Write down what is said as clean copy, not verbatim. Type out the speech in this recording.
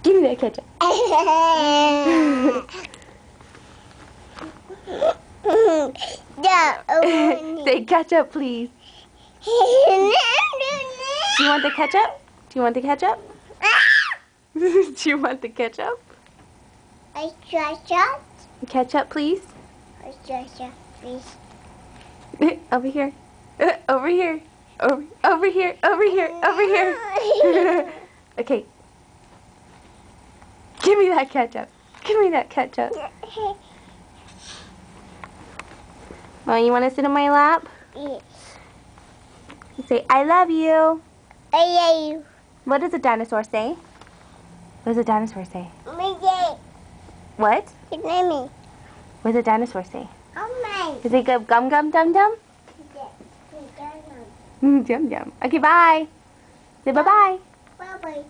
Give me that ketchup. Say ketchup, please. Do you want the ketchup? Do you want the ketchup? Do you want the ketchup? Ketchup, please. Over here. Over here. Over here. Over here. Over here. Okay. Give me that ketchup. Give me that ketchup. Oh, you want to sit on my lap? Yes. Say, I love you. I love you. What does a dinosaur say? What does a dinosaur say? Mommy. What? It's Mommy. What does a dinosaur say? Oh my. Does it go gum gum dum dum? Yum yum. Okay, bye. Say bye bye. Bye bye.